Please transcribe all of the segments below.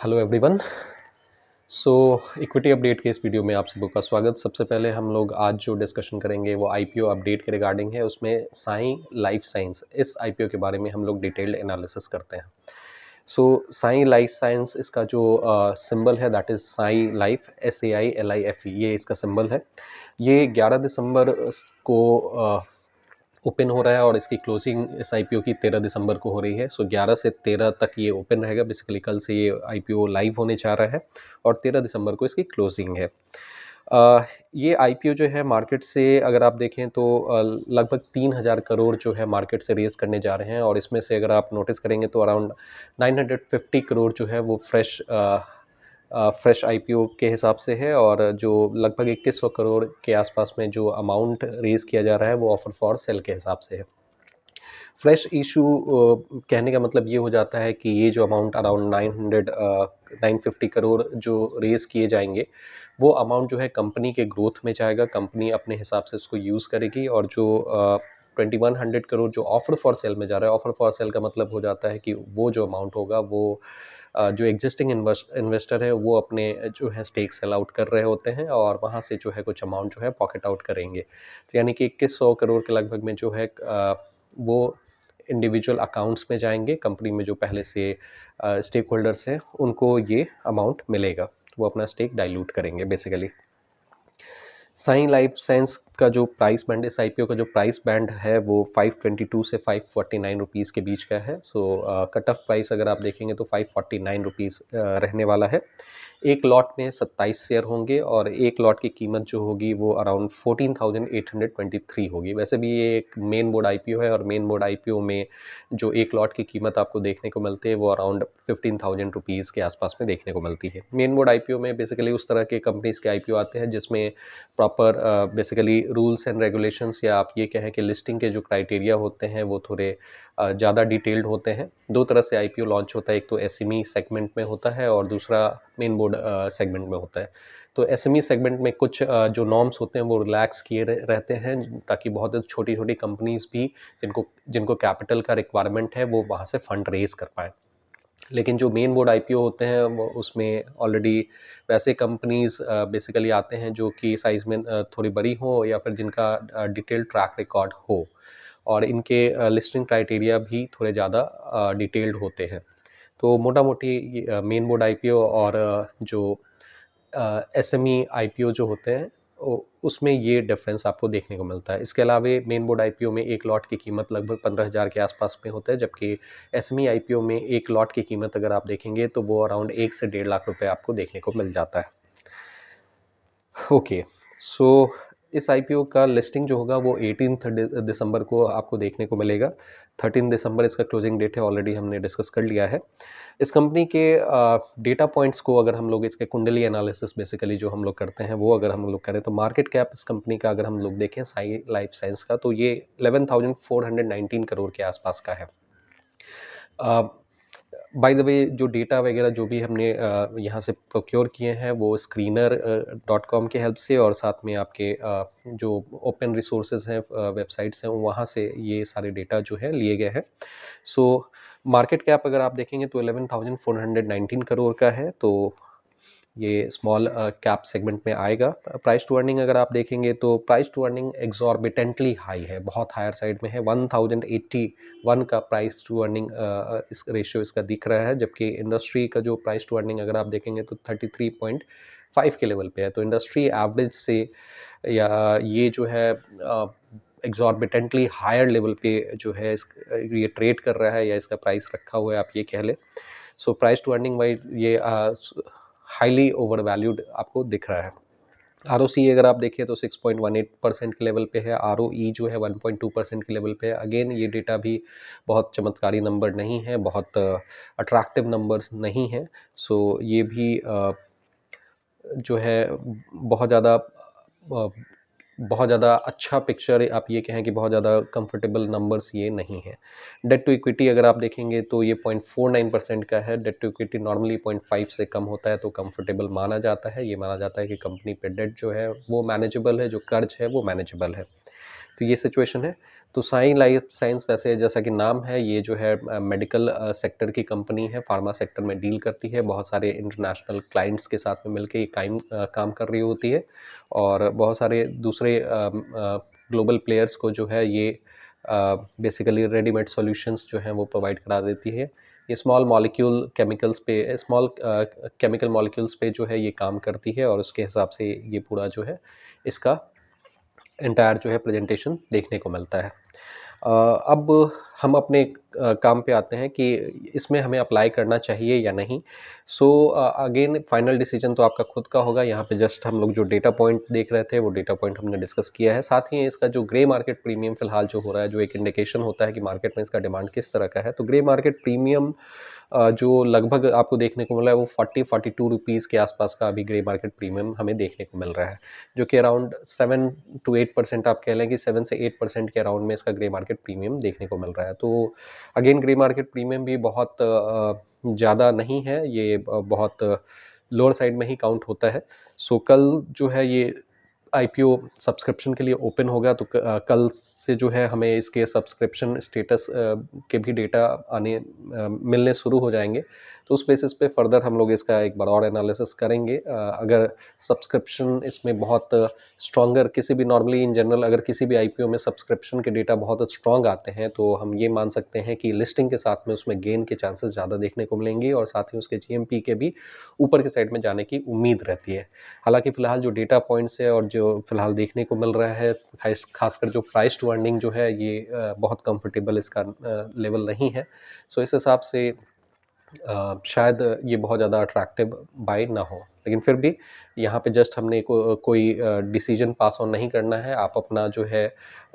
Hello everyone. So equity update के इस video में आप सबों का स्वागत। सबसे पहले हम लोग आज जो डिस्कशन करेंगे वो आईपीओ अपडेट के रिगार्डिंग है। उसमें साई लाइफ साइंस, इस आईपीओ के बारे में हम लोग डिटेल्ड एनालिसिस करते हैं। सो साई लाइफ साइंस, इसका जो सिंबल है that is Sai life, SAILIFE, ये इसका सिंबल है। ये 11 दिसंबर को ओपन हो रहा है और इसकी क्लोजिंग इस आईपीओ की 13 दिसंबर को हो रही है। सो 11 से 13 तक ये ओपन रहेगा। बेसिकली कल से ये आईपीओ लाइव होने जा रहा है और 13 दिसंबर को इसकी क्लोजिंग है। ये आईपीओ जो है मार्केट से अगर आप देखें तो लगभग 3,000 करोड़ जो है मार्केट से रेज़ करने जा रहे हैं और इसमें से अगर आप नोटिस करेंगे तो अराउंड 950 करोड़ जो है वो फ्रेश आईपीओ के हिसाब से है और जो लगभग 2100 करोड़ के आसपास में जो अमाउंट रेज़ किया जा रहा है वो ऑफर फॉर सेल के हिसाब से है। फ्रेश इशू कहने का मतलब ये हो जाता है कि ये जो अमाउंट अराउंड 950 करोड़ जो रेज़ किए जाएंगे वो अमाउंट जो है कंपनी के ग्रोथ में जाएगा। कंपनी अपने हिसाब से उसको यूज़ करेगी और जो 2100 करोड़ जो ऑफर फॉर सेल में जा रहा है, ऑफर फॉर सेल का मतलब हो जाता है कि वो जो अमाउंट होगा वो जो एग्जिस्टिंग इन्वेस्टर है वो अपने जो है स्टेक सेल आउट कर रहे होते हैं और वहाँ से जो है कुछ अमाउंट जो है पॉकेट आउट करेंगे। तो यानी कि 2100 करोड़ के लगभग में जो है वो इंडिविजुअल अकाउंट्स में जाएंगे। कंपनी में जो पहले से स्टेक होल्डर्स हैं उनको ये अमाउंट मिलेगा, वो अपना स्टेक डाइल्यूट करेंगे बेसिकली। साई लाइफ साइंस का जो प्राइस बैंड, इस आईपीओ का जो प्राइस बैंड है वो 522 से 549 रुपीज़ के बीच का है। सो कट ऑफ प्राइस अगर आप देखेंगे तो 549 रुपीज़ रहने वाला है। एक लॉट में 27 शेयर होंगे और एक लॉट की कीमत जो होगी वो अराउंड 14,823 होगी। वैसे भी ये एक मेन बोर्ड आईपीओ है और मेन बोर्ड आईपीओ में जो एक लॉट की कीमत आपको देखने को मिलती है वो अराउंड 15,000 रुपीज़ के आसपास में देखने को मिलती है। मेन बोर्ड आईपीओ में बेसिकली उस तरह के कंपनीज के आईपीओ आते हैं जिसमें proper basically rules and regulations या आप ये कहें कि लिस्टिंग के जो क्राइटेरिया होते हैं वो थोड़े ज़्यादा डिटेल्ड होते हैं। दो तरह से आईपीओ लॉन्च होता है, एक तो एसएमई सेगमेंट में होता है और दूसरा मेन बोर्ड सेगमेंट में होता है। तो एसएमई सेगमेंट में कुछ जो नॉर्म्स होते हैं वो रिलैक्स किए रहते हैं ताकि बहुत छोटी छोटी कंपनीज भी जिनको जिनको कैपिटल का रिक्वायरमेंट है वो वहाँ से फंड रेज कर पाए। लेकिन जो मेन बोर्ड आईपीओ होते हैं वो उसमें ऑलरेडी वैसे कंपनीज बेसिकली आते हैं जो कि साइज़ में थोड़ी बड़ी हो या फिर जिनका डिटेल्ड ट्रैक रिकॉर्ड हो और इनके लिस्टिंग क्राइटेरिया भी थोड़े ज़्यादा डिटेल्ड होते हैं। तो मोटा मोटी मेन बोर्ड आईपीओ और जो एसएमई आईपीओ जो होते हैं उसमें ये डिफरेंस आपको देखने को मिलता है। इसके अलावा मेन बोर्ड आईपीओ में एक लॉट की कीमत लगभग 15,000 के आसपास में होता है, जबकि एसएमई आईपीओ में एक लॉट की कीमत अगर आप देखेंगे तो वो अराउंड 1 से 1.5 लाख रुपए आपको देखने को मिल जाता है। ओके, सो इस आईपीओ का लिस्टिंग जो होगा वो 18 दिसंबर को आपको देखने को मिलेगा। 13 दिसंबर इसका क्लोजिंग डेट है, ऑलरेडी हमने डिस्कस कर लिया है। इस कंपनी के डेटा पॉइंट्स को अगर हम लोग इसके कुंडली एनालिसिस बेसिकली जो हम लोग करते हैं वो अगर हम लोग करें तो मार्केट कैप इस कंपनी का अगर हम लोग देखें साई लाइफ साइंस का तो ये 11,419 करोड़ के आसपास का है। बाय द वे जो डेटा वगैरह जो भी हमने यहाँ से प्रोक्योर किए हैं वो screener.com के हेल्प से और साथ में आपके जो ओपन रिसोर्सेज हैं, वेबसाइट्स हैं, वहाँ से ये सारे डेटा जो है लिए गए हैं। सो मार्केट कैप अगर आप देखेंगे तो 11,419 करोड़ का है, तो ये स्मॉल कैप सेगमेंट में आएगा। प्राइस टू अर्निंग अगर आप देखेंगे तो प्राइस टू अर्निंग एग्जॉर्बिटेंटली हाई है, बहुत हायर साइड में है। 1081 का प्राइस टू अर्निंग इस रेशियो इसका दिख रहा है, जबकि इंडस्ट्री का जो प्राइस टू अर्निंग अगर आप देखेंगे तो 33.5 के लेवल पे है। तो इंडस्ट्री एवरेज से या ये जो है एग्जॉर्बिटेंटली हायर लेवल पे जो है ये ट्रेड कर रहा है या इसका प्राइस रखा हुआ है, आप ये कह लें। So price to earning wise ये हाईली ओवर वैल्यूड आपको दिख रहा है। आरओसी अगर आप देखिए तो 6.18% के लेवल पे है। आरओई जो है 1.2% के लेवल पे है। अगेन ये डेटा भी बहुत चमत्कारी नंबर नहीं है, बहुत अट्रैक्टिव नंबर्स नहीं है। सो ये भी जो है बहुत ज़्यादा बहुत ज़्यादा अच्छा पिक्चर, आप ये कहें कि बहुत ज़्यादा कंफर्टेबल नंबर्स ये नहीं है। डेट टू इक्विटी अगर आप देखेंगे तो ये 0.49% का है। डेट टू इक्विटी नॉर्मली 0.5 से कम होता है तो कंफर्टेबल माना जाता है। ये माना जाता है कि कंपनी पे डेट जो है वो मैनेजेबल है, जो कर्ज है वो मैनेजेबल है। तो ये सिचुएशन है। तो साई लाइफ साइंस वैसे जैसा कि नाम है, ये जो है मेडिकल सेक्टर की कंपनी है, फार्मा सेक्टर में डील करती है, बहुत सारे इंटरनेशनल क्लाइंट्स के साथ में मिलके ये काम कर रही होती है, और बहुत सारे दूसरे ग्लोबल प्लेयर्स को जो है ये बेसिकली रेडीमेड सॉल्यूशंस जो हैं वो प्रोवाइड करा देती है। ये स्मॉल मॉलिक्यूल केमिकल्स पे, स्मॉल केमिकल मॉलिक्यूल्स पे जो है ये काम करती है, और उसके हिसाब से ये पूरा जो है इसका एंटायर जो है प्रेजेंटेशन देखने को मिलता है। अब हम अपने काम पे आते हैं कि इसमें हमें अप्लाई करना चाहिए या नहीं। सो अगेन फाइनल डिसीजन तो आपका खुद का होगा। यहाँ पे जस्ट हम लोग जो डेटा पॉइंट देख रहे थे वो डेटा पॉइंट हमने डिस्कस किया है। साथ ही इसका जो ग्रे मार्केट प्रीमियम फिलहाल जो हो रहा है, जो एक इंडिकेशन होता है कि मार्केट में इसका डिमांड किस तरह का है, तो ग्रे मार्केट प्रीमियम जो लगभग आपको देखने को मिला है वो 40-42 रुपीज़ के आसपास का अभी ग्रे मार्केट प्रीमियम हमें देखने को मिल रहा है, जो कि अराउंड 7 to 8% आप कह लें कि 7 से 8% के अराउंड में इसका ग्रे मार्केट प्रीमियम देखने को मिल रहा है। तो अगेन ग्रे मार्केट प्रीमियम भी बहुत ज़्यादा नहीं है, ये बहुत लोअर साइड में ही काउंट होता है। सो कल जो है ये आईपीओ सब्सक्रिप्शन के लिए ओपन होगा, तो कल से जो है हमें इसके सब्सक्रिप्शन स्टेटस के भी डेटा मिलने शुरू हो जाएंगे। तो उस बेसिस पे फर्दर हम लोग इसका एक बार और एनालिसिस करेंगे। अगर सब्सक्रिप्शन इसमें बहुत स्ट्रॉन्गर, किसी भी नॉर्मली इन जनरल अगर किसी भी आईपीओ में सब्सक्रिप्शन के डेटा बहुत स्ट्रॉन्ग आते हैं, तो हम ये मान सकते हैं कि लिस्टिंग के साथ में उसमें गेन के चांसेस ज़्यादा देखने को मिलेंगे, और साथ ही उसके जीएमपी के भी ऊपर के साइड में जाने की उम्मीद रहती है। हालांकि फ़िलहाल जो डेटा पॉइंट्स है और जो फ़िलहाल देखने को मिल रहा है, खासकर जो प्राइस टू अर्निंग जो है ये बहुत कंफर्टेबल इसका लेवल नहीं है। सो इस हिसाब से शायद ये बहुत ज़्यादा अट्रैक्टिव बाय ना हो, लेकिन फिर भी यहाँ पे जस्ट हमने कोई डिसीजन पास ऑन नहीं करना है। आप अपना जो है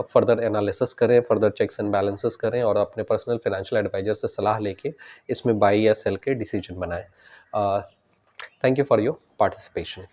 फर्दर एनालिसिस करें, फर्दर चेक्स एंड बैलेंसेस करें, और अपने पर्सनल फाइनेंशियल एडवाइजर से सलाह लेके इसमें बाई या सेल के डिसीजन बनाएं। Thank you for your participation.